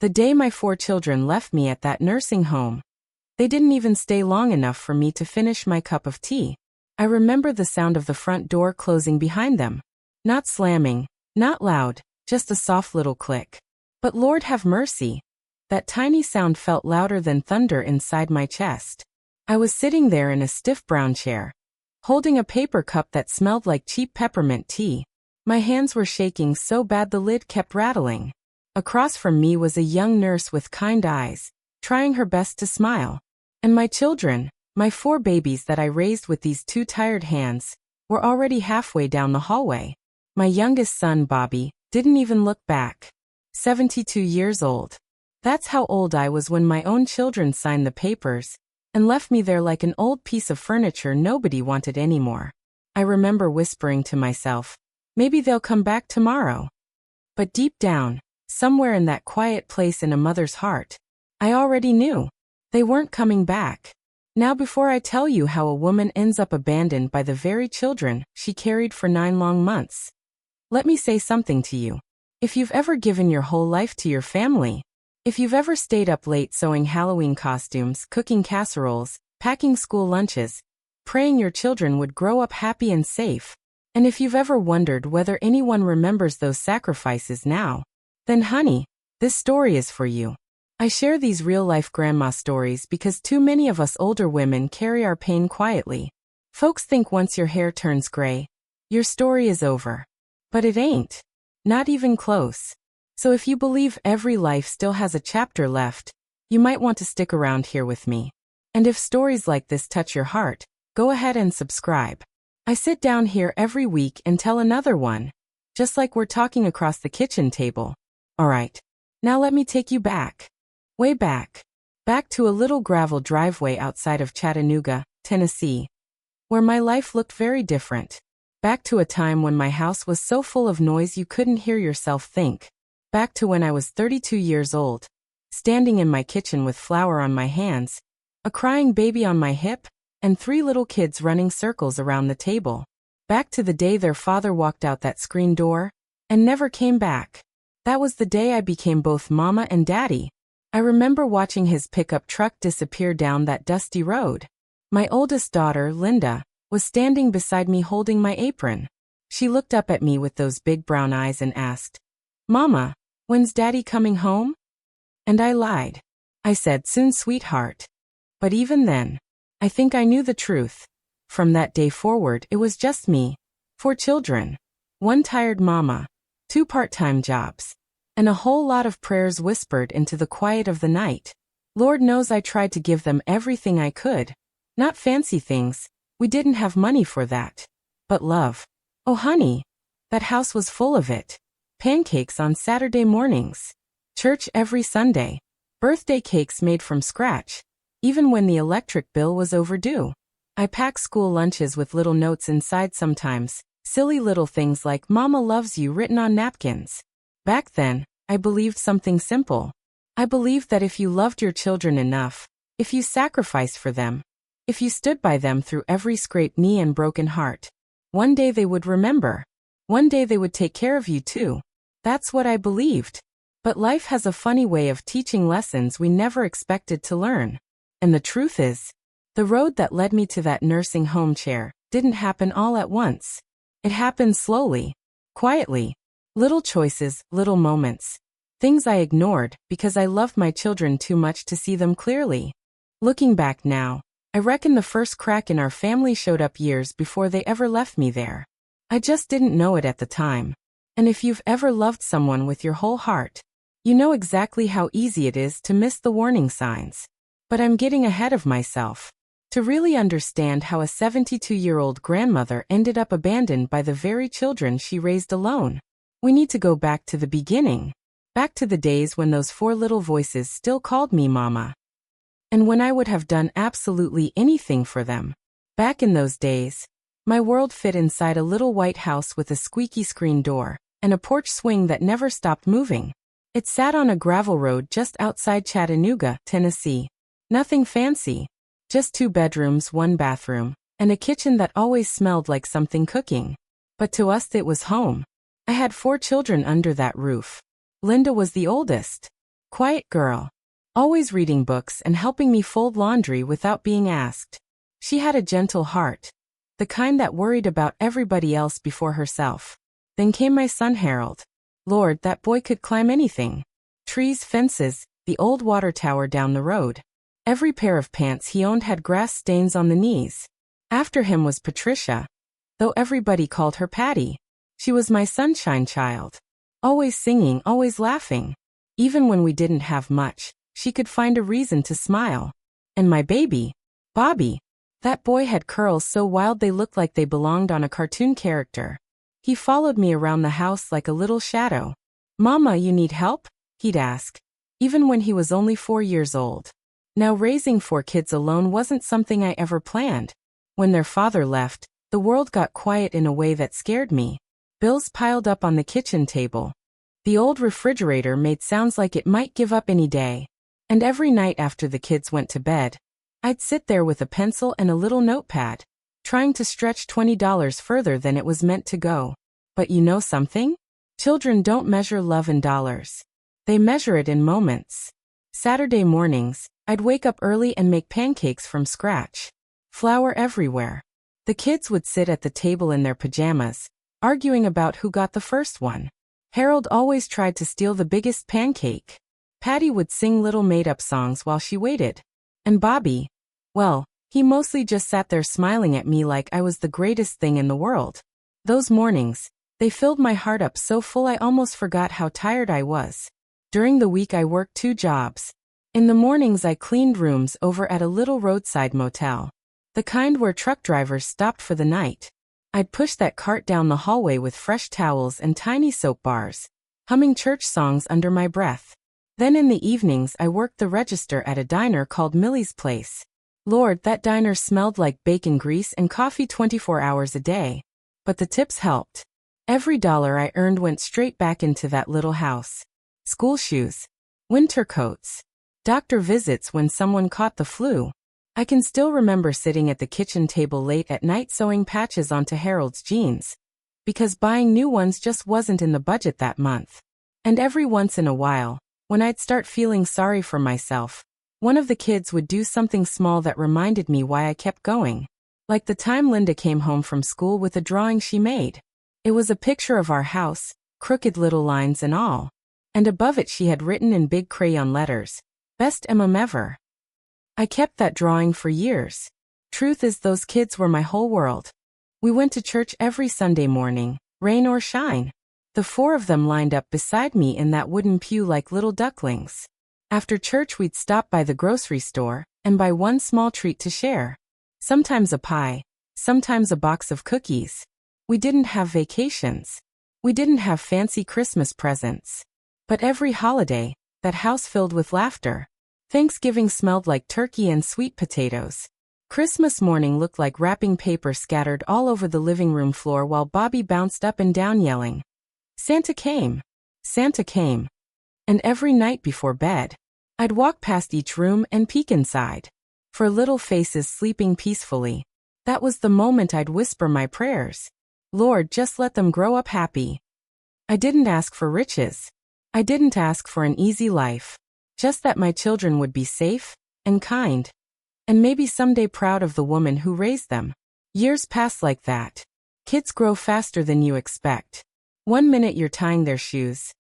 The day my 4 children left me at that nursing home. They didn't even stay long enough for me to finish my cup of tea. I remember the sound of the front door closing behind them. Not slamming, not loud, just a soft little click. But Lord have mercy. That tiny sound felt louder than thunder inside my chest. I was sitting there in a stiff brown chair, holding a paper cup that smelled like cheap peppermint tea. My hands were shaking so bad the lid kept rattling. Across from me was a young nurse with kind eyes, trying her best to smile. And my children, my 4 babies that I raised with these 2 tired hands, were already halfway down the hallway. My youngest son, Bobby, didn't even look back. 72 years old. That's how old I was when my own children signed the papers and left me there like an old piece of furniture nobody wanted anymore. I remember whispering to myself, maybe they'll come back tomorrow. But deep down, somewhere in that quiet place in a mother's heart, I already knew. They weren't coming back. Now before I tell you how a woman ends up abandoned by the very children she carried for 9 long months, let me say something to you. If you've ever given your whole life to your family, if you've ever stayed up late sewing Halloween costumes, cooking casseroles, packing school lunches, praying your children would grow up happy and safe, and if you've ever wondered whether anyone remembers those sacrifices now, then honey, this story is for you. I share these real-life grandma stories because too many of us older women carry our pain quietly. Folks think once your hair turns gray, your story is over. But it ain't. Not even close. So if you believe every life still has a chapter left, you might want to stick around here with me. And if stories like this touch your heart, go ahead and subscribe. I sit down here every week and tell another one, just like we're talking across the kitchen table. Alright, now let me take you back. Way back. Back to a little gravel driveway outside of Chattanooga, Tennessee, where my life looked very different. Back to a time when my house was so full of noise you couldn't hear yourself think. Back to when I was 32 years old, standing in my kitchen with flour on my hands, a crying baby on my hip, and 3 little kids running circles around the table. Back to the day their father walked out that screen door and never came back. That was the day I became both mama and daddy. I remember watching his pickup truck disappear down that dusty road. My oldest daughter, Linda, was standing beside me holding my apron. She looked up at me with those big brown eyes and asked, "Mama, when's Daddy coming home?" And I lied. I said, "Soon, sweetheart." But even then, I think I knew the truth. From that day forward, it was just me, 4 children, 1 tired mama, 2 part-time jobs, and a whole lot of prayers whispered into the quiet of the night. Lord knows I tried to give them everything I could. Not fancy things, we didn't have money for that. But love. Oh honey, that house was full of it. Pancakes on Saturday mornings. Church every Sunday. Birthday cakes made from scratch, even when the electric bill was overdue. I packed school lunches with little notes inside sometimes, silly little things like "Mama loves you" written on napkins. Back then, I believed something simple. I believed that if you loved your children enough, if you sacrificed for them, if you stood by them through every scraped knee and broken heart, one day they would remember. One day they would take care of you too. That's what I believed. But life has a funny way of teaching lessons we never expected to learn. And the truth is, the road that led me to that nursing home chair didn't happen all at once. It happened slowly, quietly. Little choices, little moments. Things I ignored because I loved my children too much to see them clearly. Looking back now, I reckon the first crack in our family showed up years before they ever left me there. I just didn't know it at the time. And if you've ever loved someone with your whole heart, you know exactly how easy it is to miss the warning signs. But I'm getting ahead of myself. To really understand how a 72-year-old grandmother ended up abandoned by the very children she raised alone, we need to go back to the beginning. Back to the days when those 4 little voices still called me Mama. And when I would have done absolutely anything for them. Back in those days, my world fit inside a little white house with a squeaky screen door and a porch swing that never stopped moving. It sat on a gravel road just outside Chattanooga, Tennessee. Nothing fancy. Just 2 bedrooms, 1 bathroom, and a kitchen that always smelled like something cooking. But to us it was home. I had 4 children under that roof. Linda was the oldest. Quiet girl. Always reading books and helping me fold laundry without being asked. She had a gentle heart. The kind that worried about everybody else before herself. Then came my son Harold. Lord, that boy could climb anything. Trees, fences, the old water tower down the road. Every pair of pants he owned had grass stains on the knees. After him was Patricia. Though everybody called her Patty. She was my sunshine child. Always singing, always laughing. Even when we didn't have much, she could find a reason to smile. And my baby, Bobby. That boy had curls so wild they looked like they belonged on a cartoon character. He followed me around the house like a little shadow. Mama, you need help? He'd ask. Even when he was only 4 years old. Now raising 4 kids alone wasn't something I ever planned. When their father left, the world got quiet in a way that scared me. Bills piled up on the kitchen table. The old refrigerator made sounds like it might give up any day. And every night after the kids went to bed, I'd sit there with a pencil and a little notepad, trying to stretch $20 further than it was meant to go. But you know something? Children don't measure love in dollars. They measure it in moments. Saturday mornings, I'd wake up early and make pancakes from scratch. Flour everywhere. The kids would sit at the table in their pajamas, arguing about who got the first one. Harold always tried to steal the biggest pancake. Patty would sing little made-up songs while she waited. And Bobby, well, he mostly just sat there smiling at me like I was the greatest thing in the world. Those mornings, they filled my heart up so full I almost forgot how tired I was. During the week I worked 2 jobs. In the mornings I cleaned rooms over at a little roadside motel. The kind where truck drivers stopped for the night. I'd push that cart down the hallway with fresh towels and tiny soap bars, humming church songs under my breath. Then in the evenings I worked the register at a diner called Millie's Place. Lord, that diner smelled like bacon grease and coffee 24 hours a day. But the tips helped. Every dollar I earned went straight back into that little house. School shoes. Winter coats. Doctor visits when someone caught the flu. I can still remember sitting at the kitchen table late at night sewing patches onto Harold's jeans. Because buying new ones just wasn't in the budget that month. And every once in a while, when I'd start feeling sorry for myself, one of the kids would do something small that reminded me why I kept going. Like the time Linda came home from school with a drawing she made. It was a picture of our house, crooked little lines and all. And above it she had written in big crayon letters, "Best mom ever." I kept that drawing for years. Truth is, those kids were my whole world. We went to church every Sunday morning, rain or shine. The 4 of them lined up beside me in that wooden pew like little ducklings. After church we'd stop by the grocery store and buy one small treat to share. Sometimes a pie, sometimes a box of cookies. We didn't have vacations. We didn't have fancy Christmas presents. But every holiday, that house filled with laughter. Thanksgiving smelled like turkey and sweet potatoes. Christmas morning looked like wrapping paper scattered all over the living room floor while Bobby bounced up and down yelling, "Santa came! Santa came!" And every night before bed, I'd walk past each room and peek inside. For little faces sleeping peacefully. That was the moment I'd whisper my prayers. Lord, just let them grow up happy. I didn't ask for riches. I didn't ask for an easy life. Just that my children would be safe and kind. And maybe someday proud of the woman who raised them. Years pass like that. Kids grow faster than you expect. One minute you're tying their shoes.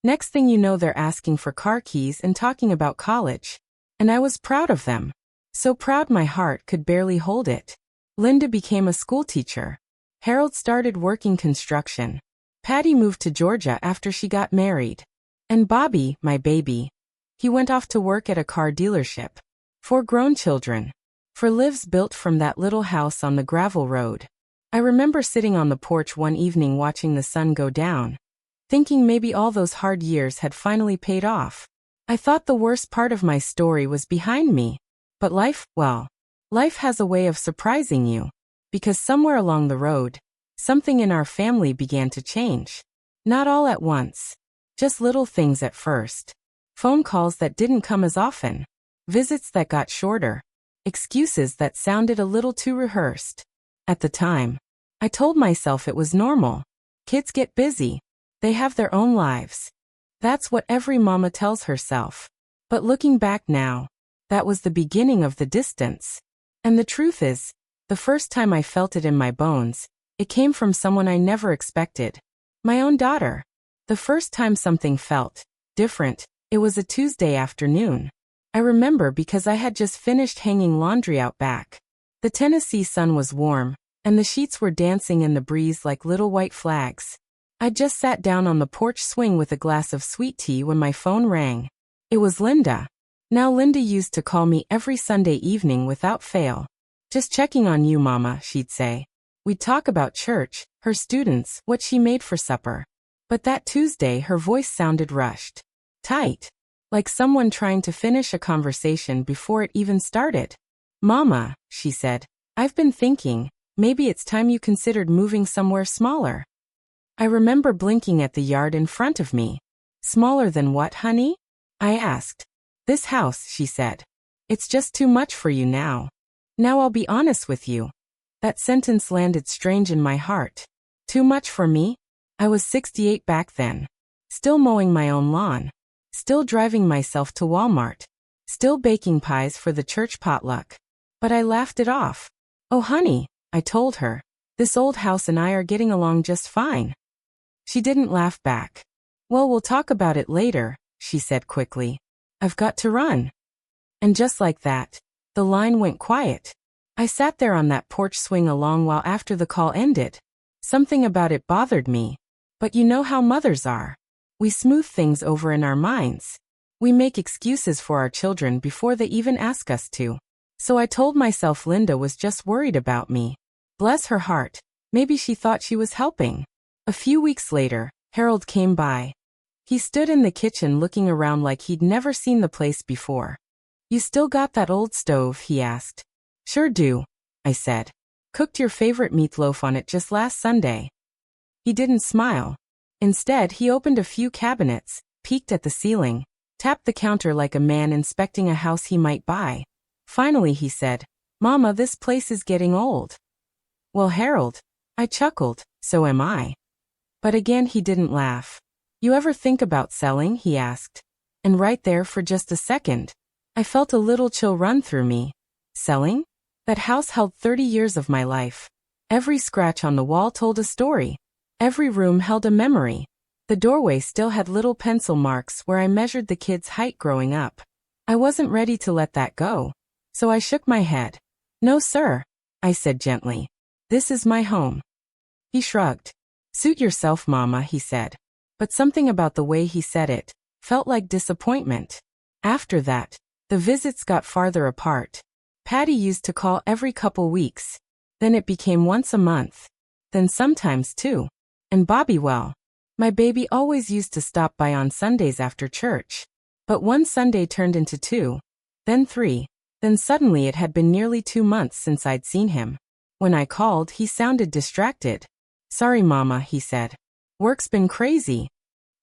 Next thing you know they're asking for car keys and talking about college. And I was proud of them. So proud my heart could barely hold it. Linda became a school teacher. Harold started working construction. Patty moved to Georgia after she got married. And Bobby, my baby, he went off to work at a car dealership. 4 grown children. 4 lives built from that little house on the gravel road. I remember sitting on the porch one evening watching the sun go down, thinking maybe all those hard years had finally paid off. I thought the worst part of my story was behind me. But life, well, life has a way of surprising you. Because somewhere along the road, something in our family began to change. Not all at once. Just little things at first. Phone calls that didn't come as often. Visits that got shorter. Excuses that sounded a little too rehearsed. At the time, I told myself it was normal. Kids get busy. They have their own lives. That's what every mama tells herself. But looking back now, that was the beginning of the distance. And the truth is, the first time I felt it in my bones, it came from someone I never expected. My own daughter. The first time something felt different, it was a Tuesday afternoon. I remember because I had just finished hanging laundry out back. The Tennessee sun was warm, and the sheets were dancing in the breeze like little white flags. I'd just sat down on the porch swing with a glass of sweet tea when my phone rang. It was Linda. Now Linda used to call me every Sunday evening without fail. "Just checking on you, Mama," she'd say. We'd talk about church, her students, what she made for supper. But that Tuesday her voice sounded rushed. Tight. Like someone trying to finish a conversation before it even started. "Mama," she said, "I've been thinking, maybe it's time you considered moving somewhere smaller." I remember blinking at the yard in front of me. "Smaller than what, honey?" I asked. "This house," she said. "It's just too much for you now." Now I'll be honest with you. That sentence landed strange in my heart. Too much for me? I was 68 back then. Still mowing my own lawn. Still driving myself to Walmart. Still baking pies for the church potluck. But I laughed it off. "Oh honey," I told her. "This old house and I are getting along just fine." She didn't laugh back. "Well, we'll talk about it later," she said quickly. "I've got to run." And just like that, the line went quiet. I sat there on that porch swing a long while after the call ended. Something about it bothered me. But you know how mothers are. We smooth things over in our minds. We make excuses for our children before they even ask us to. So I told myself Linda was just worried about me. Bless her heart, maybe she thought she was helping. A few weeks later, Harold came by. He stood in the kitchen looking around like he'd never seen the place before. "You still got that old stove?" he asked. "Sure do," I said. "Cooked your favorite meatloaf on it just last Sunday." He didn't smile. Instead, he opened a few cabinets, peeked at the ceiling, tapped the counter like a man inspecting a house he might buy. Finally he said, "Mama, this place is getting old." "Well, Harold," I chuckled, "so am I." But again he didn't laugh. "You ever think about selling?" he asked. And right there for just a second, I felt a little chill run through me. Selling? That house held 30 years of my life. Every scratch on the wall told a story. Every room held a memory. The doorway still had little pencil marks where I measured the kids' height growing up. I wasn't ready to let that go. So I shook my head. "No, sir," I said gently. "This is my home." He shrugged. "Suit yourself, Mama," he said. But something about the way he said it felt like disappointment. After that, the visits got farther apart. Patty used to call every couple weeks. Then it became once a month. Then sometimes two. And Bobby, well, my baby always used to stop by on Sundays after church. But one Sunday turned into two. Then three. Then suddenly it had been nearly 2 months since I'd seen him. When I called, he sounded distracted. "Sorry, Mama," he said. "Work's been crazy."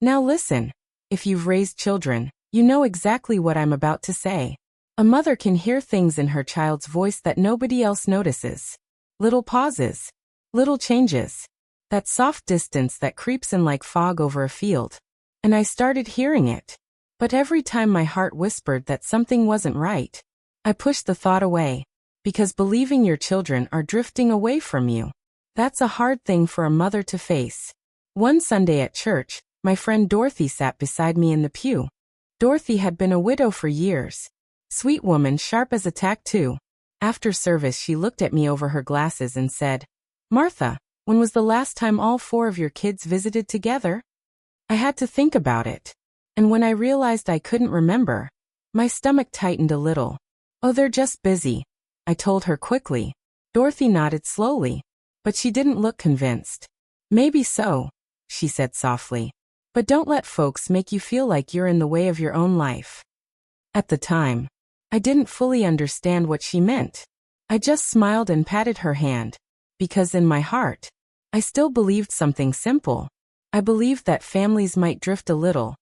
Now listen. If you've raised children, you know exactly what I'm about to say. A mother can hear things in her child's voice that nobody else notices. Little pauses. Little changes. That soft distance that creeps in like fog over a field. And I started hearing it. But every time my heart whispered that something wasn't right, I pushed the thought away. Because believing your children are drifting away from you, that's a hard thing for a mother to face. One Sunday at church, my friend Dorothy sat beside me in the pew. Dorothy had been a widow for years. Sweet woman, sharp as a tack too. After service she looked at me over her glasses and said, "Martha, when was the last time all 4 of your kids visited together?" I had to think about it. And when I realized I couldn't remember, my stomach tightened a little. "Oh, they're just busy," I told her quickly. Dorothy nodded slowly, but she didn't look convinced. "Maybe so," she said softly. "But don't let folks make you feel like you're in the way of your own life." At the time, I didn't fully understand what she meant. I just smiled and patted her hand, because in my heart, I still believed something simple. I believed that families might drift a little,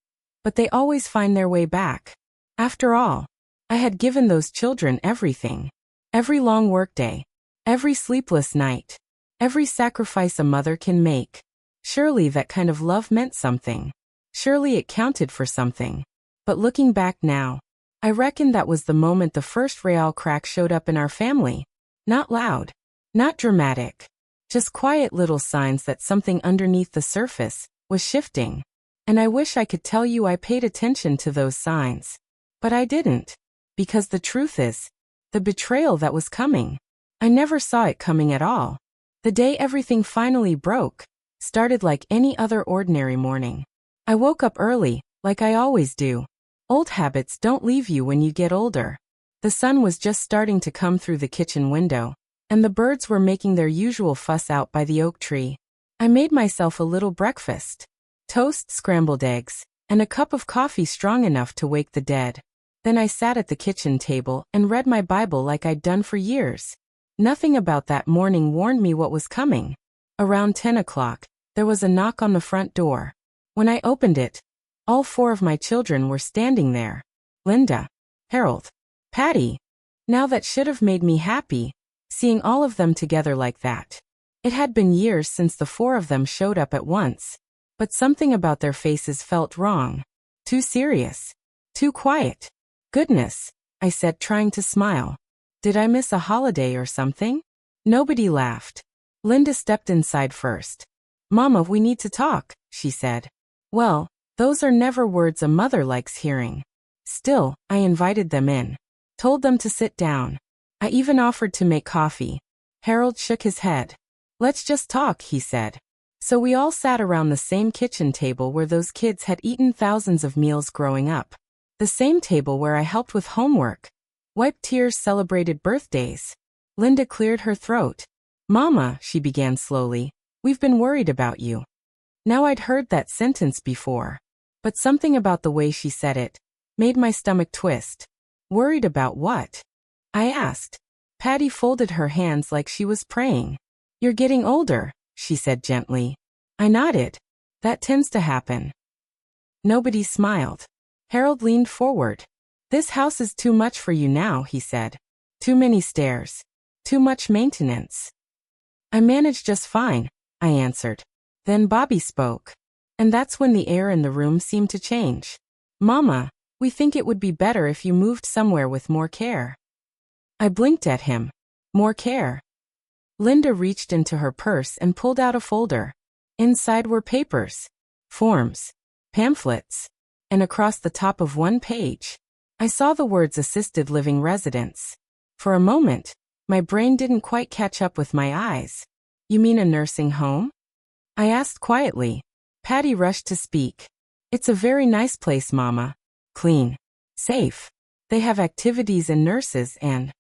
but they always find their way back. After all, I had given those children everything. Every long workday, every sleepless night, every sacrifice a mother can make. Surely that kind of love meant something. Surely it counted for something. But looking back now, I reckon that was the moment the first real crack showed up in our family. Not loud, not dramatic, just quiet little signs that something underneath the surface was shifting. And I wish I could tell you I paid attention to those signs. But I didn't. Because the truth is, the betrayal that was coming, I never saw it coming at all. The day everything finally broke started like any other ordinary morning. I woke up early, like I always do. Old habits don't leave you when you get older. The sun was just starting to come through the kitchen window, and the birds were making their usual fuss out by the oak tree. I made myself a little breakfast. Toast, scrambled eggs, and a cup of coffee strong enough to wake the dead. Then I sat at the kitchen table and read my Bible like I'd done for years. Nothing about that morning warned me what was coming. Around 10 o'clock, there was a knock on the front door. When I opened it, all 4 of my children were standing there. Linda, Harold, Patty. Now that should have made me happy, seeing all of them together like that. It had been years since the 4 of them showed up at once, but something about their faces felt wrong. Too serious. Too quiet. Goodness, I said, trying to smile. Did I miss a holiday or something? Nobody laughed. Linda stepped inside first. Mama, we need to talk, she said. Well, those are never words a mother likes hearing. Still, I invited them in. Told them to sit down. I even offered to make coffee. Harold shook his head. Let's just talk, he said. So we all sat around the same kitchen table where those kids had eaten thousands of meals growing up. The same table where I helped with homework, wiped tears, celebrated birthdays. Linda cleared her throat. Mama, she began slowly, we've been worried about you. Now I'd heard that sentence before, but something about the way she said it made my stomach twist. Worried about what? I asked. Patty folded her hands like she was praying. You're getting older, she said gently. I nodded. That tends to happen. Nobody smiled. Harold leaned forward. This house is too much for you now, he said. Too many stairs. Too much maintenance. I manage just fine, I answered. Then Bobby spoke. And that's when the air in the room seemed to change. Mama, we think it would be better if you moved somewhere with more care. I blinked at him. More care. Linda reached into her purse and pulled out a folder. Inside were papers, forms, pamphlets, and across the top of one page, I saw the words assisted living residence. For a moment, my brain didn't quite catch up with my eyes. You mean a nursing home? I asked quietly. Patty rushed to speak. It's a very nice place, Mama. Clean. Safe. They have activities and nurses and...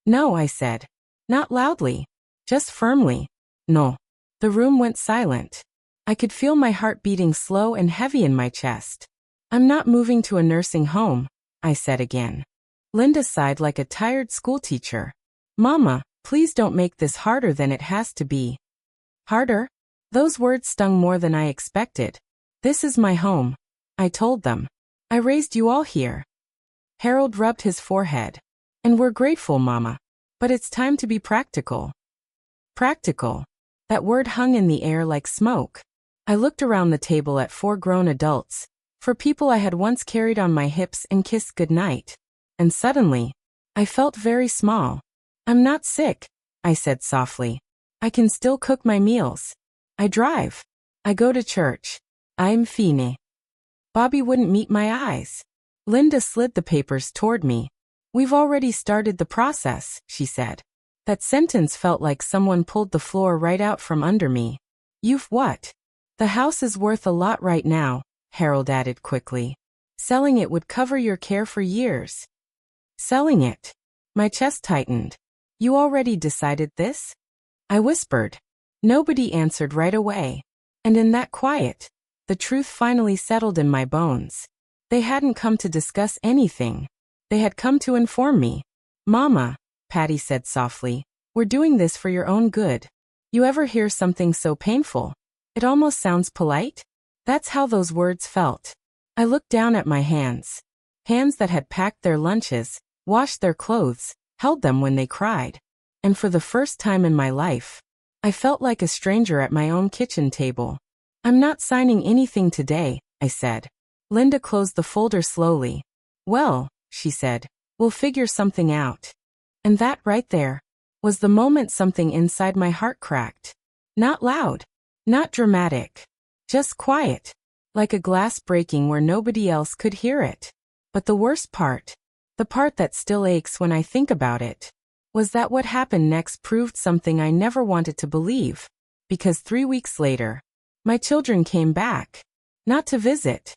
No, I said. Not loudly. Just firmly. No. The room went silent. I could feel my heart beating slow and heavy in my chest. I'm not moving to a nursing home, I said again. Linda sighed like a tired schoolteacher. Mama, please don't make this harder than it has to be. Harder? Those words stung more than I expected. This is my home, I told them. I raised you all here. Harold rubbed his forehead. And we're grateful, Mama. But it's time to be practical. Practical. That word hung in the air like smoke. I looked around the table at 4 grown adults, for people I had once carried on my hips and kissed goodnight. And suddenly, I felt very small. I'm not sick, I said softly. I can still cook my meals. I drive. I go to church. I'm fine. Bobby wouldn't meet my eyes. Linda slid the papers toward me. We've already started the process, she said. That sentence felt like someone pulled the floor right out from under me. You've what? The house is worth a lot right now, Harold added quickly. Selling it would cover your care for years. Selling it? My chest tightened. You already decided this? I whispered. Nobody answered right away. And in that quiet, the truth finally settled in my bones. They hadn't come to discuss anything. They had come to inform me. Mama, Patty said softly, we're doing this for your own good. You ever hear something so painful? It almost sounds polite? That's how those words felt. I looked down at my hands. Hands that had packed their lunches, washed their clothes, held them when they cried. And for the first time in my life, I felt like a stranger at my own kitchen table. I'm not signing anything today, I said. Linda closed the folder slowly. Well, she said, we'll figure something out. And that right there was the moment something inside my heart cracked. Not loud, not dramatic, just quiet, like a glass breaking where nobody else could hear it. But the worst part, the part that still aches when I think about it, was that what happened next proved something I never wanted to believe. Because 3 weeks later, my children came back. Not to visit,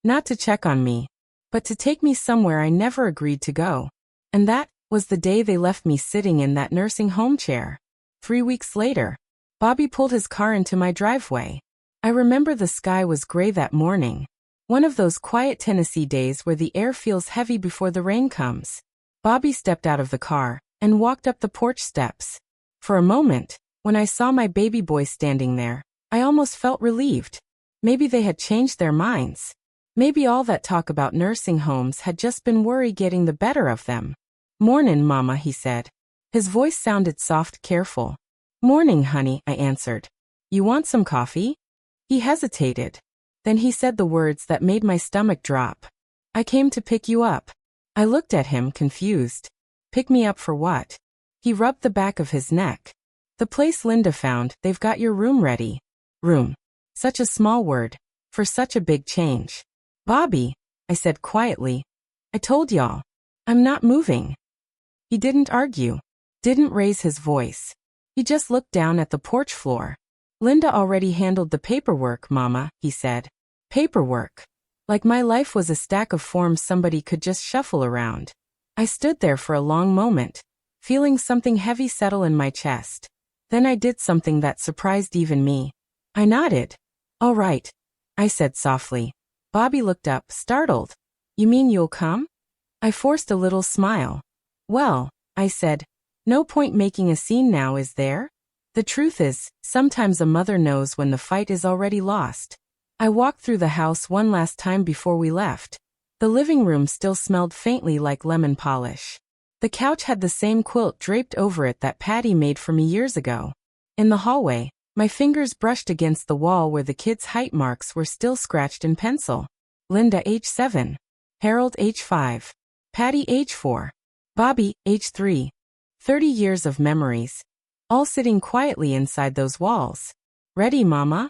not to check on me, but to take me somewhere I never agreed to go. And that was the day they left me sitting in that nursing home chair. 3 weeks later, Bobby pulled his car into my driveway. I remember the sky was gray that morning. One of those quiet Tennessee days where the air feels heavy before the rain comes. Bobby stepped out of the car and walked up the porch steps. For a moment, when I saw my baby boy standing there, I almost felt relieved. Maybe they had changed their minds. Maybe all that talk about nursing homes had just been worry getting the better of them. "Mornin', Mama," he said. His voice sounded soft, careful. "Morning, honey," I answered. "You want some coffee?" He hesitated. Then he said the words that made my stomach drop. "I came to pick you up." I looked at him, confused. "Pick me up for what?" He rubbed the back of his neck. "The place Linda found, they've got your room ready." Room. Such a small word, for such a big change. "Bobby," I said quietly, "I told y'all, I'm not moving." He didn't argue, didn't raise his voice. He just looked down at the porch floor. "Linda already handled the paperwork, Mama," he said. Paperwork. Like my life was a stack of forms somebody could just shuffle around. I stood there for a long moment, feeling something heavy settle in my chest. Then I did something that surprised even me. I nodded. "All right," I said softly. Bobby looked up, startled. "You mean you'll come?" I forced a little smile. "Well," I said, "no point making a scene now, is there? The truth is, sometimes a mother knows when the fight is already lost." I walked through the house one last time before we left. The living room still smelled faintly like lemon polish. The couch had the same quilt draped over it that Patty made for me years ago. In the hallway, my fingers brushed against the wall where the kids' height marks were still scratched in pencil. Linda, age 7. Harold, age 5. Patty, age 4. Bobby, age 3. 30 years of memories. All sitting quietly inside those walls. "Ready, Mama?"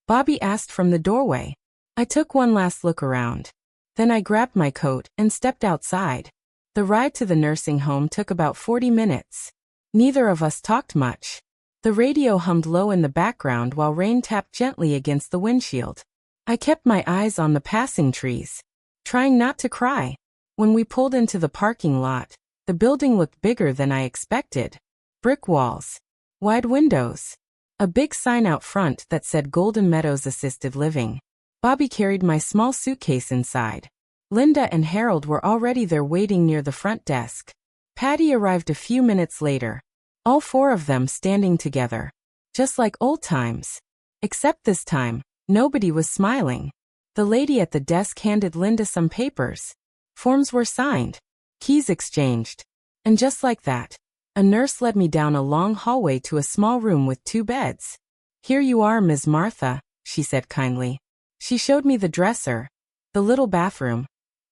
Bobby asked from the doorway. I took one last look around. Then I grabbed my coat and stepped outside. The ride to the nursing home took about 40 minutes. Neither of us talked much. The radio hummed low in the background while rain tapped gently against the windshield. I kept my eyes on the passing trees, trying not to cry. When we pulled into the parking lot, the building looked bigger than I expected. Brick walls, wide windows, a big sign out front that said Golden Meadows Assisted Living. Bobby carried my small suitcase inside. Linda and Harold were already there waiting near the front desk. Patty arrived a few minutes later. All 4 of them standing together. Just like old times. Except this time, nobody was smiling. The lady at the desk handed Linda some papers. Forms were signed. Keys exchanged. And just like that, a nurse led me down a long hallway to a small room with 2 beds. "Here you are, Ms. Martha," she said kindly. She showed me the dresser, the little bathroom,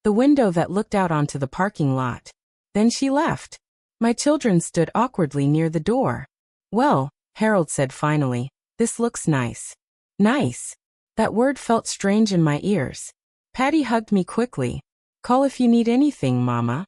the window that looked out onto the parking lot. Then she left. My children stood awkwardly near the door. "Well," Harold said finally, "this looks nice." Nice. That word felt strange in my ears. Patty hugged me quickly. "Call if you need anything, Mama."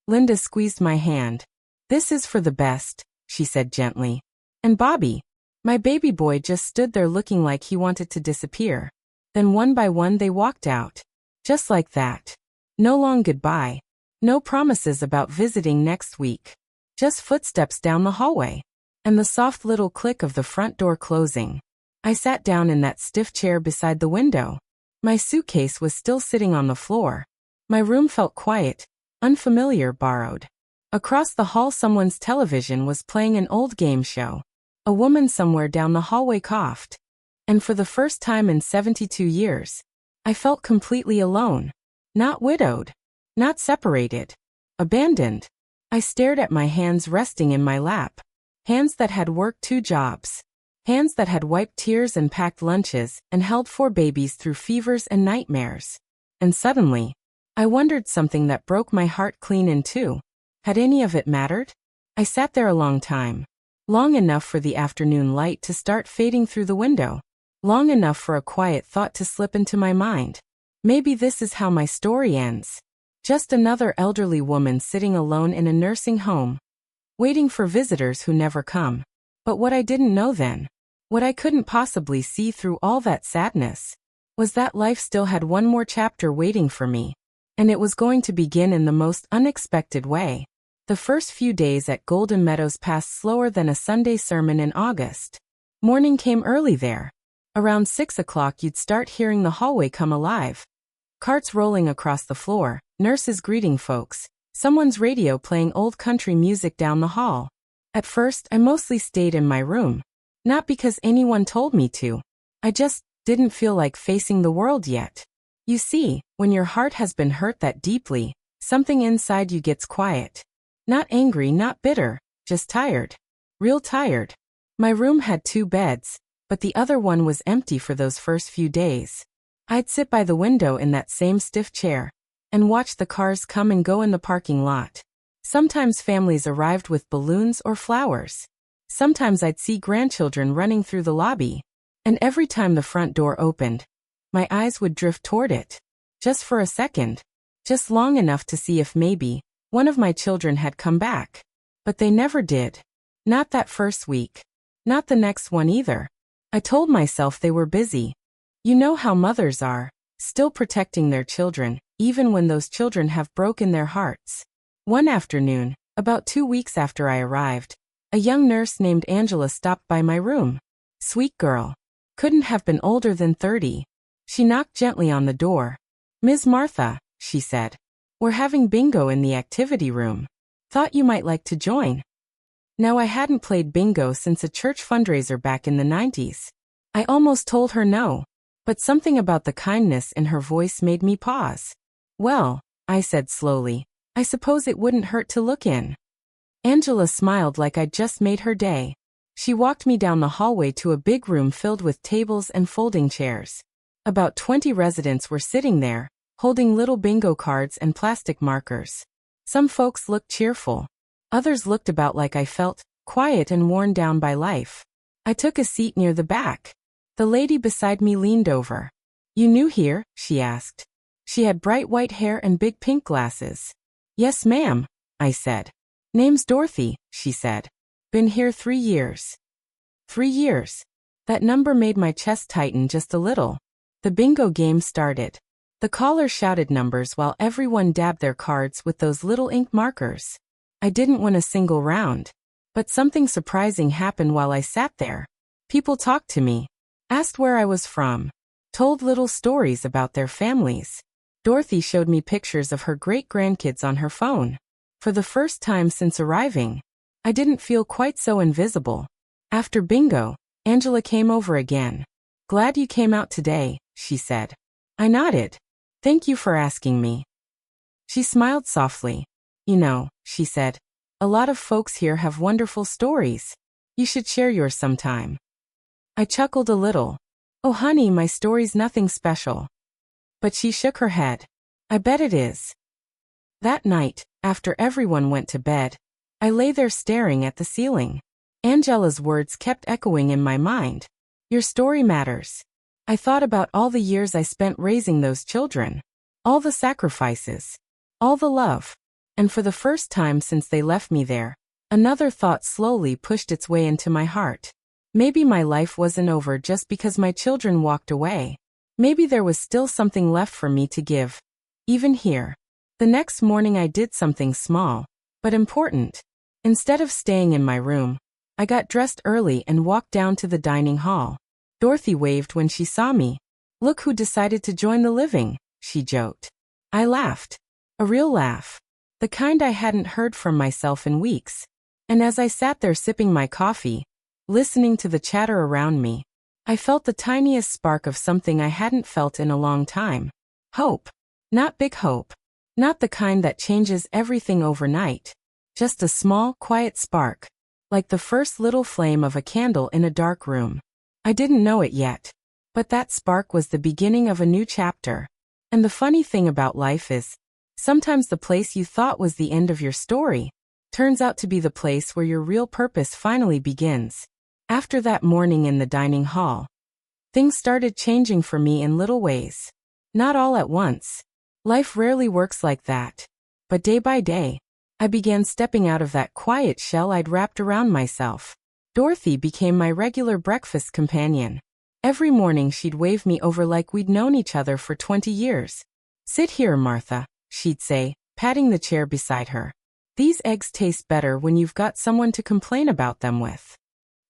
Linda squeezed my hand. "This is for the best," she said gently. And Bobby, my baby boy, just stood there looking like he wanted to disappear. Then one by one they walked out. Just like that. No long goodbye. No promises about visiting next week. Just footsteps down the hallway. And the soft little click of the front door closing. I sat down in that stiff chair beside the window. My suitcase was still sitting on the floor. My room felt quiet, unfamiliar, borrowed. Across the hall someone's television was playing an old game show. A woman somewhere down the hallway coughed. And for the first time in 72 years, I felt completely alone. Not widowed. Not separated. Abandoned. I stared at my hands resting in my lap. Hands that had worked 2 jobs. Hands that had wiped tears and packed lunches and held 4 babies through fevers and nightmares. And suddenly, I wondered something that broke my heart clean in two. Had any of it mattered? I sat there a long time. Long enough for the afternoon light to start fading through the window. Long enough for a quiet thought to slip into my mind. Maybe this is how my story ends. Just another elderly woman sitting alone in a nursing home, waiting for visitors who never come. But what I didn't know then, what I couldn't possibly see through all that sadness, was that life still had one more chapter waiting for me. And it was going to begin in the most unexpected way. The first few days at Golden Meadows passed slower than a Sunday sermon in August. Morning came early there. Around 6 o'clock you'd start hearing the hallway come alive. Carts rolling across the floor, nurses greeting folks, someone's radio playing old country music down the hall. At first, I mostly stayed in my room. Not because anyone told me to. I just didn't feel like facing the world yet. You see, when your heart has been hurt that deeply, something inside you gets quiet. Not angry, not bitter, just tired. Real tired. My room had 2 beds, but the other one was empty for those first few days. I'd sit by the window in that same stiff chair and watch the cars come and go in the parking lot. Sometimes families arrived with balloons or flowers. Sometimes I'd see grandchildren running through the lobby. And every time the front door opened, my eyes would drift toward it. Just for a second. Just long enough to see if maybe one of my children had come back. But they never did. Not that first week. Not the next one either. I told myself they were busy. You know how mothers are, still protecting their children, even when those children have broken their hearts. One afternoon, about 2 weeks after I arrived, a young nurse named Angela stopped by my room. Sweet girl. Couldn't have been older than 30. She knocked gently on the door. "Ms. Martha," she said. "We're having bingo in the activity room. Thought you might like to join." Now I hadn't played bingo since a church fundraiser back in the 90s. I almost told her no, but something about the kindness in her voice made me pause. "Well," I said slowly, "I suppose it wouldn't hurt to look in." Angela smiled like I'd just made her day. She walked me down the hallway to a big room filled with tables and folding chairs. About 20 residents were sitting there, holding little bingo cards and plastic markers. Some folks looked cheerful. Others looked about like I felt, quiet and worn down by life. I took a seat near the back. The lady beside me leaned over. "You new here?" she asked. She had bright white hair and big pink glasses. "Yes, ma'am," I said. "Name's Dorothy," she said. "Been here 3 years." 3 years. That number made my chest tighten just a little. The bingo game started. The caller shouted numbers while everyone dabbed their cards with those little ink markers. I didn't win a single round. But something surprising happened while I sat there. People talked to me, asked where I was from, told little stories about their families. Dorothy showed me pictures of her great-grandkids on her phone. For the first time since arriving, I didn't feel quite so invisible. After bingo, Angela came over again. "Glad you came out today," she said. I nodded. "Thank you for asking me." She smiled softly. "You know," she said, "a lot of folks here have wonderful stories. You should share yours sometime." I chuckled a little. "Oh honey, my story's nothing special." But she shook her head. "I bet it is." That night, after everyone went to bed, I lay there staring at the ceiling. Angela's words kept echoing in my mind. "Your story matters." I thought about all the years I spent raising those children. All the sacrifices. All the love. And for the first time since they left me there, another thought slowly pushed its way into my heart. Maybe my life wasn't over just because my children walked away. Maybe there was still something left for me to give. Even here. The next morning I did something small, but important. Instead of staying in my room, I got dressed early and walked down to the dining hall. Dorothy waved when she saw me. "Look who decided to join the living," she joked. I laughed. A real laugh. The kind I hadn't heard from myself in weeks. And as I sat there sipping my coffee, listening to the chatter around me, I felt the tiniest spark of something I hadn't felt in a long time. Hope. Not big hope. Not the kind that changes everything overnight. Just a small, quiet spark. like the first little flame of a candle in a dark room. I didn't know it yet, but that spark was the beginning of a new chapter. And the funny thing about life is, sometimes the place you thought was the end of your story turns out to be the place where your real purpose finally begins. After that morning in the dining hall, things started changing for me in little ways. Not all at once. Life rarely works like that. But day by day, I began stepping out of that quiet shell I'd wrapped around myself. Dorothy became my regular breakfast companion. Every morning she'd wave me over like we'd known each other for 20 years. "Sit here, Martha," she'd say, patting the chair beside her. "These eggs taste better when you've got someone to complain about them with."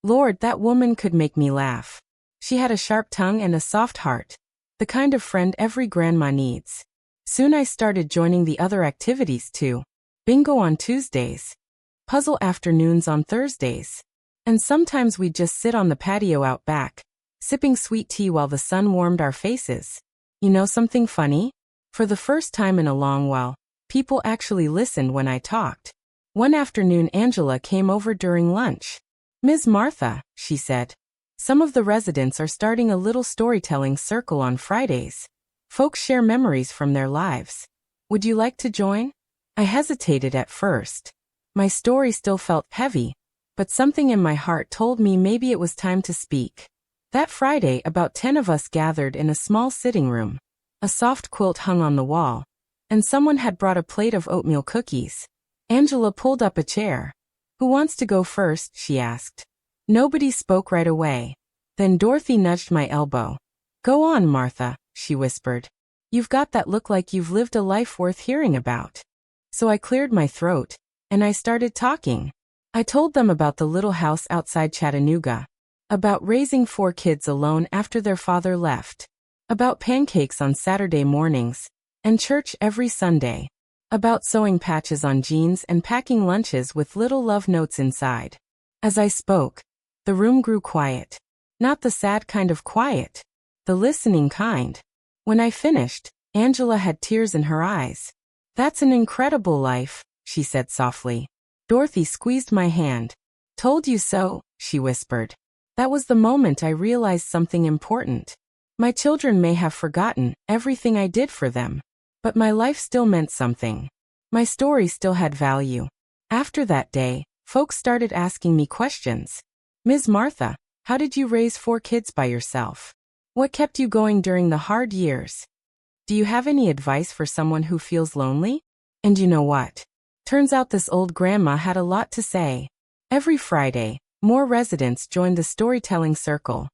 Lord, that woman could make me laugh. She had a sharp tongue and a soft heart, the kind of friend every grandma needs. Soon I started joining the other activities too. Bingo on Tuesdays, puzzle afternoons on Thursdays, and sometimes we'd just sit on the patio out back, sipping sweet tea while the sun warmed our faces. You know something funny? For the first time in a long while, people actually listened when I talked. One afternoon Angela came over during lunch. "Ms. Martha," she said, "some of the residents are starting a little storytelling circle on Fridays. Folks share memories from their lives. Would you like to join?" I hesitated at first. My story still felt heavy, but something in my heart told me maybe it was time to speak. That Friday, about 10 of us gathered in a small sitting room. A soft quilt hung on the wall, and someone had brought a plate of oatmeal cookies. Angela pulled up a chair. "Who wants to go first?" she asked. Nobody spoke right away. Then Dorothy nudged my elbow. "Go on, Martha," she whispered. "You've got that look like you've lived a life worth hearing about." So I cleared my throat, and I started talking. I told them about the little house outside Chattanooga, about raising 4 kids alone after their father left, about pancakes on Saturday mornings, and church every Sunday, about sewing patches on jeans and packing lunches with little love notes inside. As I spoke, the room grew quiet. Not the sad kind of quiet, the listening kind. When I finished, Angela had tears in her eyes. "That's an incredible life," she said softly. Dorothy squeezed my hand. "Told you so," she whispered. That was the moment I realized something important. My children may have forgotten everything I did for them, but my life still meant something. My story still had value. After that day, folks started asking me questions. "Ms. Martha, how did you raise 4 kids by yourself? What kept you going during the hard years? Do you have any advice for someone who feels lonely?" And you know what? Turns out this old grandma had a lot to say. Every Friday, more residents joined the storytelling circle.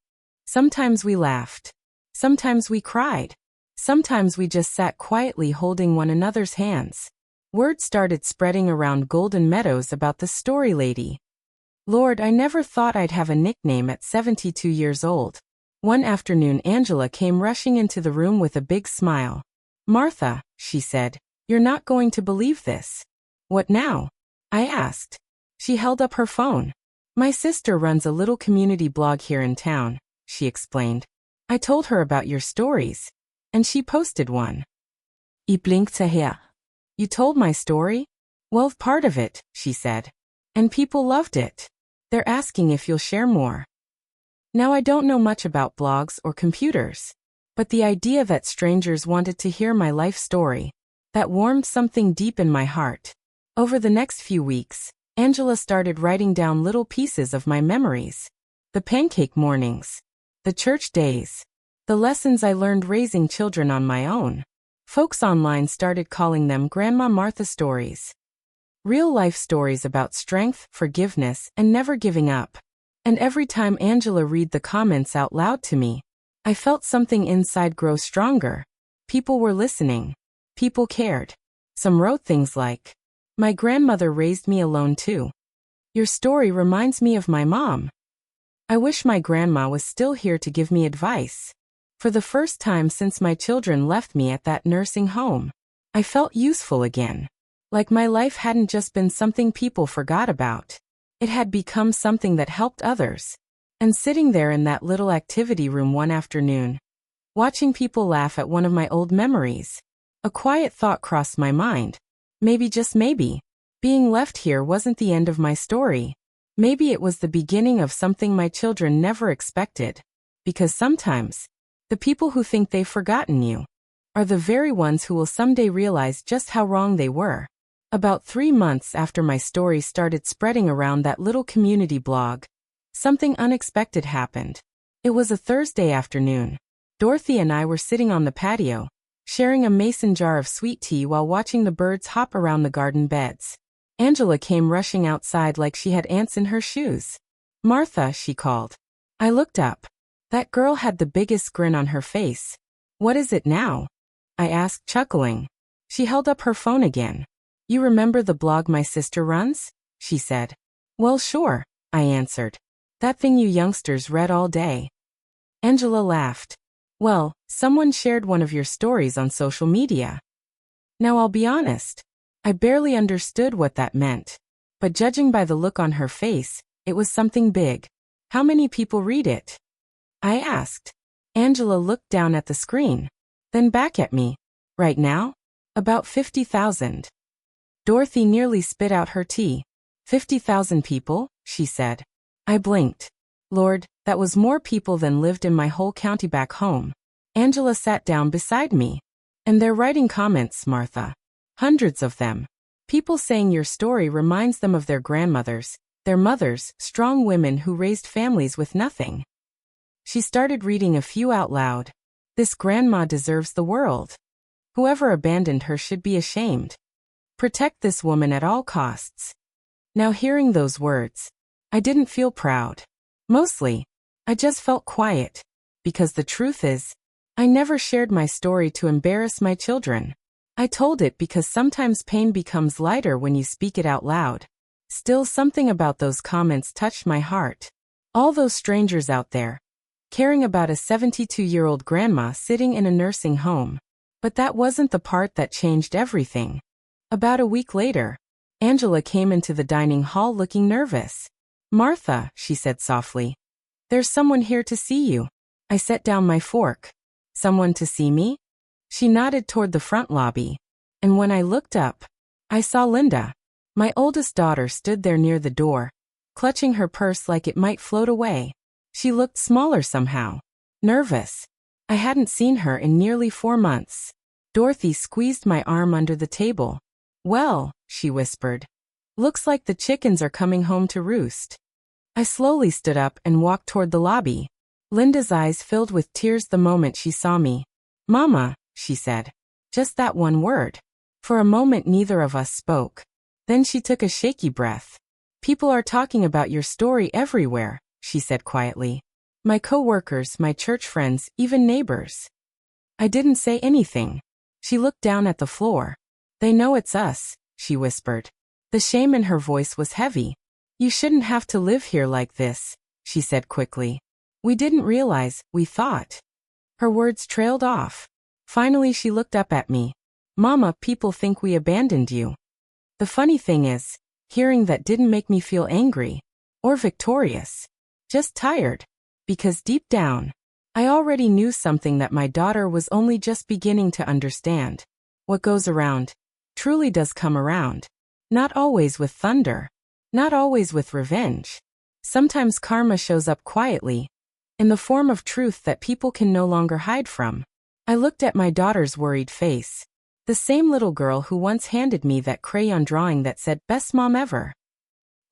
Sometimes we laughed. Sometimes we cried. Sometimes we just sat quietly holding one another's hands. Word started spreading around Golden Meadows about the story lady. Lord, I never thought I'd have a nickname at 72 years old. One afternoon Angela came rushing into the room with a big smile. "Martha," she said, "you're not going to believe this." "What now?" I asked. She held up her phone. "My sister runs a little community blog here in town," she explained. "I told her about your stories, and she posted one." I blinkte her. "You told my story?" "Well, part of it," she said. "And people loved it. They're asking if you'll share more." Now I don't know much about blogs or computers, but the idea that strangers wanted to hear my life story, that warmed something deep in my heart. Over the next few weeks, Angela started writing down little pieces of my memories. The pancake mornings, the church days, the lessons I learned raising children on my own. Folks online started calling them Grandma Martha stories. Real life stories about strength, forgiveness, and never giving up. And every time Angela read the comments out loud to me, I felt something inside grow stronger. People were listening. People cared. Some wrote things like, "My grandmother raised me alone too. Your story reminds me of my mom. I wish my grandma was still here to give me advice." For the first time since my children left me at that nursing home, I felt useful again. Like my life hadn't just been something people forgot about. It had become something that helped others. And sitting there in that little activity room one afternoon, watching people laugh at one of my old memories, a quiet thought crossed my mind. Maybe, just maybe, being left here wasn't the end of my story. Maybe it was the beginning of something my children never expected. Because sometimes, the people who think they've forgotten you are the very ones who will someday realize just how wrong they were. About 3 months after my story started spreading around that little community blog, something unexpected happened. It was a Thursday afternoon. Dorothy and I were sitting on the patio, sharing a mason jar of sweet tea while watching the birds hop around the garden beds. Angela came rushing outside like she had ants in her shoes. "Martha," she called. I looked up. That girl had the biggest grin on her face. "What is it now?" I asked, chuckling. She held up her phone again. "You remember the blog my sister runs?" she said. "Well, sure," I answered. "That thing you youngsters read all day." Angela laughed. "Well, someone shared one of your stories on social media." Now I'll be honest. I barely understood what that meant. But judging by the look on her face, it was something big. "How many people read it?" I asked. Angela looked down at the screen, then back at me. "Right now? About 50,000. Dorothy nearly spit out her tea. 50,000 people, she said. I blinked. Lord, that was more people than lived in my whole county back home. Angela sat down beside me. "And they're writing comments, Martha. Hundreds of them. People saying your story reminds them of their grandmothers, their mothers, strong women who raised families with nothing." She started reading a few out loud. "This grandma deserves the world. Whoever abandoned her should be ashamed. Protect this woman at all costs." Now hearing those words, I didn't feel proud. Mostly, I just felt quiet. Because the truth is, I never shared my story to embarrass my children. I told it because sometimes pain becomes lighter when you speak it out loud. Still, something about those comments touched my heart. All those strangers out there, caring about a 72-year-old grandma sitting in a nursing home. But that wasn't the part that changed everything. About a week later, Angela came into the dining hall looking nervous. "Martha," she said softly, "there's someone here to see you." I set down my fork. "Someone to see me?" She nodded toward the front lobby, and when I looked up, I saw Linda. My oldest daughter stood there near the door, clutching her purse like it might float away. She looked smaller somehow. Nervous. I hadn't seen her in nearly 4 months. Dorothy squeezed my arm under the table. "Well," she whispered, "looks like the chickens are coming home to roost." I slowly stood up and walked toward the lobby. Linda's eyes filled with tears the moment she saw me. "Mama," she said. Just that one word. For a moment neither of us spoke. Then she took a shaky breath. "People are talking about your story everywhere," she said quietly. "My co-workers, my church friends, even neighbors." I didn't say anything. She looked down at the floor. "They know it's us," she whispered. The shame in her voice was heavy. "You shouldn't have to live here like this," she said quickly. "We didn't realize, we thought." Her words trailed off. Finally she looked up at me. "Mama, people think we abandoned you." The funny thing is, hearing that didn't make me feel angry or victorious. Just tired. Because deep down, I already knew something that my daughter was only just beginning to understand. What goes around truly does come around. Not always with thunder. Not always with revenge. Sometimes karma shows up quietly, in the form of truth that people can no longer hide from. I looked at my daughter's worried face. The same little girl who once handed me that crayon drawing that said, "Best mom ever."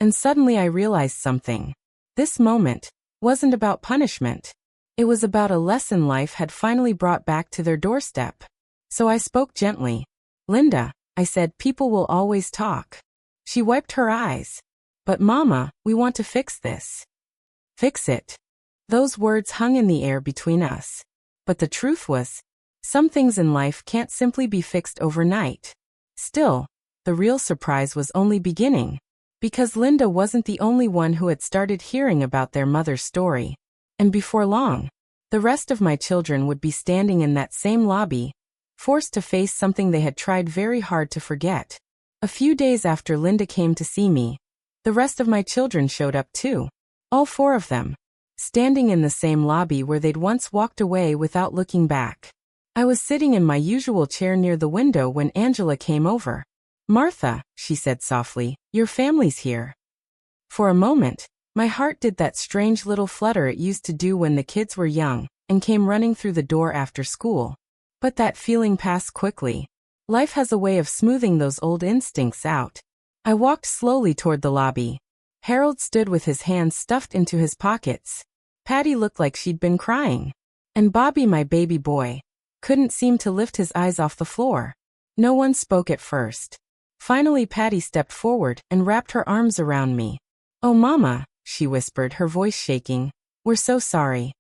And suddenly I realized something. This moment wasn't about punishment. It was about a lesson life had finally brought back to their doorstep. So I spoke gently. "Linda," I said, "people will always talk." She wiped her eyes. "But Mama, we want to fix this." Fix it. Those words hung in the air between us. But the truth was, some things in life can't simply be fixed overnight. Still, the real surprise was only beginning. Because Linda wasn't the only one who had started hearing about their mother's story. And before long, the rest of my children would be standing in that same lobby, forced to face something they had tried very hard to forget. A few days after Linda came to see me, the rest of my children showed up too. All 4 of them. Standing in the same lobby where they'd once walked away without looking back. I was sitting in my usual chair near the window when Angela came over. "Martha," she said softly, "your family's here." For a moment, my heart did that strange little flutter it used to do when the kids were young, and came running through the door after school. But that feeling passed quickly. Life has a way of smoothing those old instincts out. I walked slowly toward the lobby. Harold stood with his hands stuffed into his pockets. Patty looked like she'd been crying. And Bobby, my baby boy, couldn't seem to lift his eyes off the floor. No one spoke at first. Finally, Patty stepped forward and wrapped her arms around me. "Oh, Mama," she whispered, her voice shaking. "We're so sorry.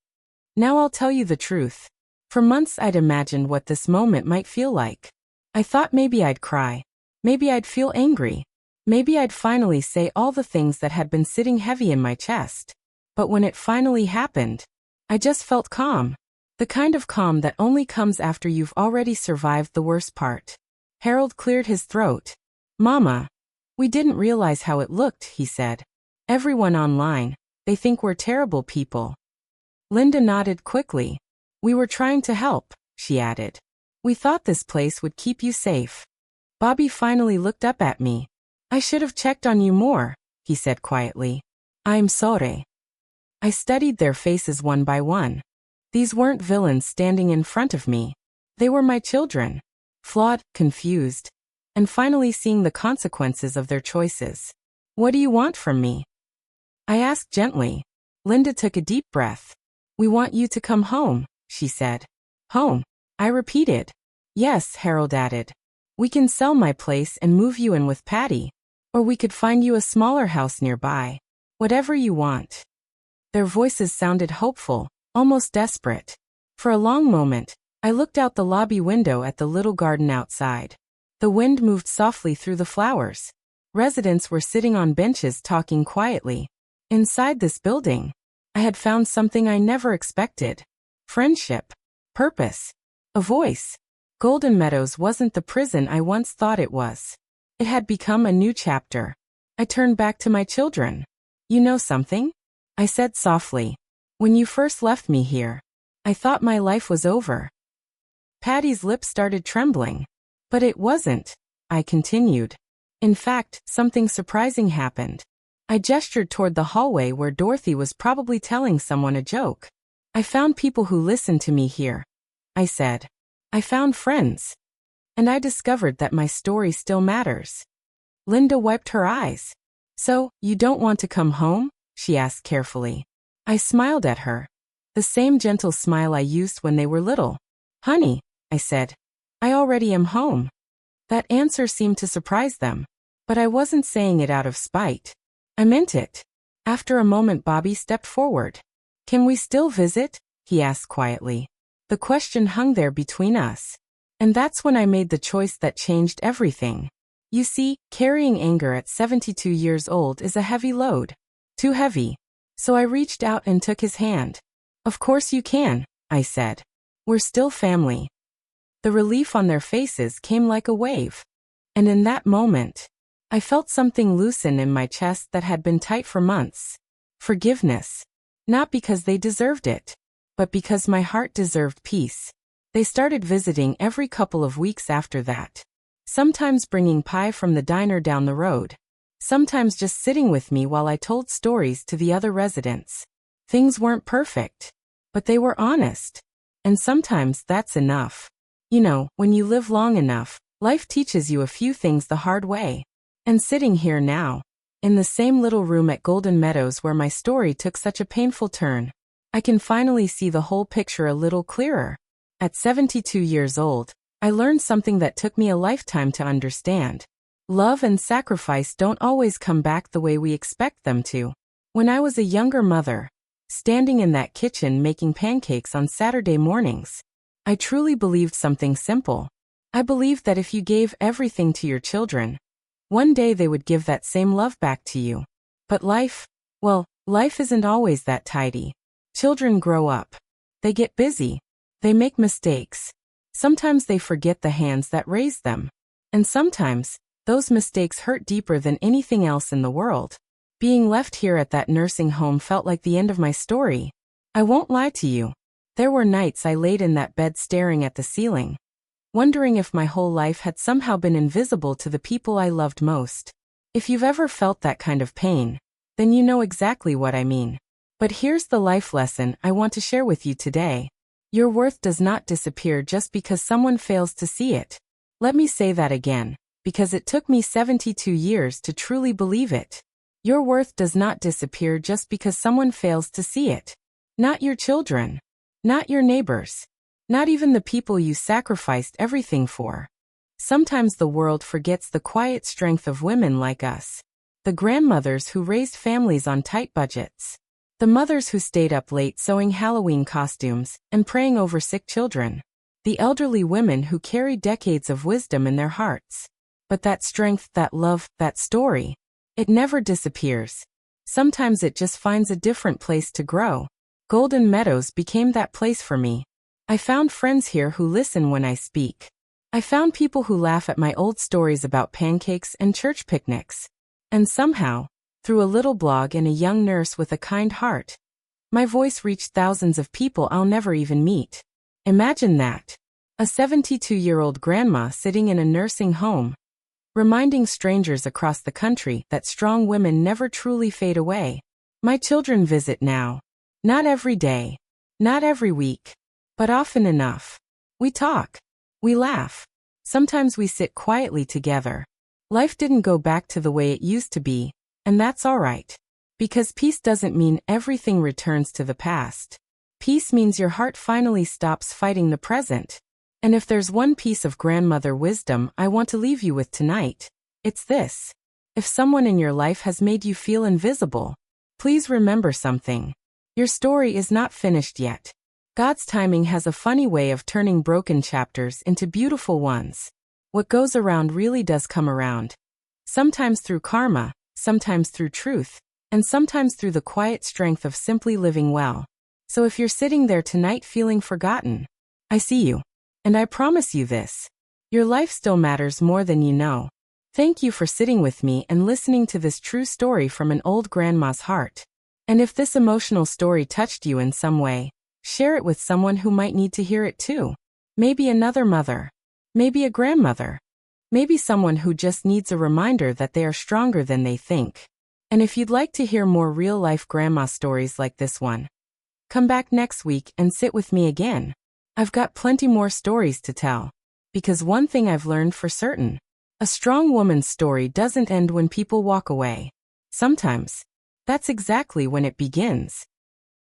Now I'll tell you the truth. For months I'd imagined what this moment might feel like. I thought maybe I'd cry. Maybe I'd feel angry. Maybe I'd finally say all the things that had been sitting heavy in my chest. But when it finally happened, I just felt calm. The kind of calm that only comes after you've already survived the worst part." Harold cleared his throat. "Mama, we didn't realize how it looked," he said. "Everyone online, they think we're terrible people." Linda nodded quickly. "We were trying to help," she added. "We thought this place would keep you safe." Bobby finally looked up at me. "I should have checked on you more," he said quietly. "I'm sorry." I studied their faces one by one. These weren't villains standing in front of me. They were my children. Flawed, confused, and finally seeing the consequences of their choices. "What do you want from me?" I asked gently. Linda took a deep breath. "We want you to come home," she said. "Home?" I repeated. "Yes," Harold added. "We can sell my place and move you in with Patty. Or we could find you a smaller house nearby. Whatever you want." Their voices sounded hopeful, almost desperate. For a long moment, I looked out the lobby window at the little garden outside. The wind moved softly through the flowers. Residents were sitting on benches talking quietly. Inside this building, I had found something I never expected. Friendship. Purpose. A voice. Golden Meadows wasn't the prison I once thought it was. It had become a new chapter. I turned back to my children. "You know something?" I said softly. "When you first left me here, I thought my life was over." Patty's lips started trembling. "But it wasn't," I continued. "In fact, something surprising happened." I gestured toward the hallway where Dorothy was probably telling someone a joke. "I found people who listened to me here," I said. "I found friends. And I discovered that my story still matters." Linda wiped her eyes. "So, you don't want to come home?" she asked carefully. I smiled at her. The same gentle smile I used when they were little. "Honey," I said, "I already am home." That answer seemed to surprise them. But I wasn't saying it out of spite. I meant it. After a moment, Bobby stepped forward. "Can we still visit?" he asked quietly. The question hung there between us. And that's when I made the choice that changed everything. You see, carrying anger at 72 years old is a heavy load. Too heavy. So I reached out and took his hand. "Of course you can," I said. "We're still family." The relief on their faces came like a wave. And in that moment, I felt something loosen in my chest that had been tight for months. Forgiveness. Not because they deserved it, but because my heart deserved peace. They started visiting every couple of weeks after that. Sometimes bringing pie from the diner down the road. Sometimes just sitting with me while I told stories to the other residents. Things weren't perfect, but they were honest. And sometimes that's enough. You know, when you live long enough, life teaches you a few things the hard way. And sitting here now, in the same little room at Golden Meadows where my story took such a painful turn, I can finally see the whole picture a little clearer. At 72 years old, I learned something that took me a lifetime to understand. Love and sacrifice don't always come back the way we expect them to. When I was a younger mother, standing in that kitchen making pancakes on Saturday mornings, I truly believed something simple. I believed that if you gave everything to your children, one day they would give that same love back to you. But life, well, life isn't always that tidy. Children grow up. They get busy. They make mistakes. Sometimes they forget the hands that raised them. And sometimes, those mistakes hurt deeper than anything else in the world. Being left here at that nursing home felt like the end of my story. I won't lie to you. There were nights I laid in that bed staring at the ceiling, wondering if my whole life had somehow been invisible to the people I loved most. If you've ever felt that kind of pain, then you know exactly what I mean. But here's the life lesson I want to share with you today. Your worth does not disappear just because someone fails to see it. Let me say that again, because it took me 72 years to truly believe it. Your worth does not disappear just because someone fails to see it. Not your children. Not your neighbors. Not even the people you sacrificed everything for. Sometimes the world forgets the quiet strength of women like us. The grandmothers who raised families on tight budgets. The mothers who stayed up late sewing Halloween costumes and praying over sick children. The elderly women who carry decades of wisdom in their hearts. But that strength, that love, that story, it never disappears. Sometimes it just finds a different place to grow. Golden Meadows became that place for me. I found friends here who listen when I speak. I found people who laugh at my old stories about pancakes and church picnics. And somehow, through a little blog and a young nurse with a kind heart, my voice reached thousands of people I'll never even meet. Imagine that. A 72-year-old grandma sitting in a nursing home, reminding strangers across the country that strong women never truly fade away. My children visit now. Not every day. Not every week. But often enough. We talk. We laugh. Sometimes we sit quietly together. Life didn't go back to the way it used to be. And that's all right. Because peace doesn't mean everything returns to the past. Peace means your heart finally stops fighting the present. And if there's one piece of grandmother wisdom I want to leave you with tonight, it's this. If someone in your life has made you feel invisible, please remember something. Your story is not finished yet. God's timing has a funny way of turning broken chapters into beautiful ones. What goes around really does come around. Sometimes through karma, sometimes through truth, and sometimes through the quiet strength of simply living well. So if you're sitting there tonight feeling forgotten, I see you. And I promise you this. Your life still matters more than you know. Thank you for sitting with me and listening to this true story from an old grandma's heart. And if this emotional story touched you in some way, share it with someone who might need to hear it too. Maybe another mother. Maybe a grandmother. Maybe someone who just needs a reminder that they are stronger than they think. And if you'd like to hear more real-life grandma stories like this one, come back next week and sit with me again. I've got plenty more stories to tell. Because one thing I've learned for certain, a strong woman's story doesn't end when people walk away. Sometimes, that's exactly when it begins.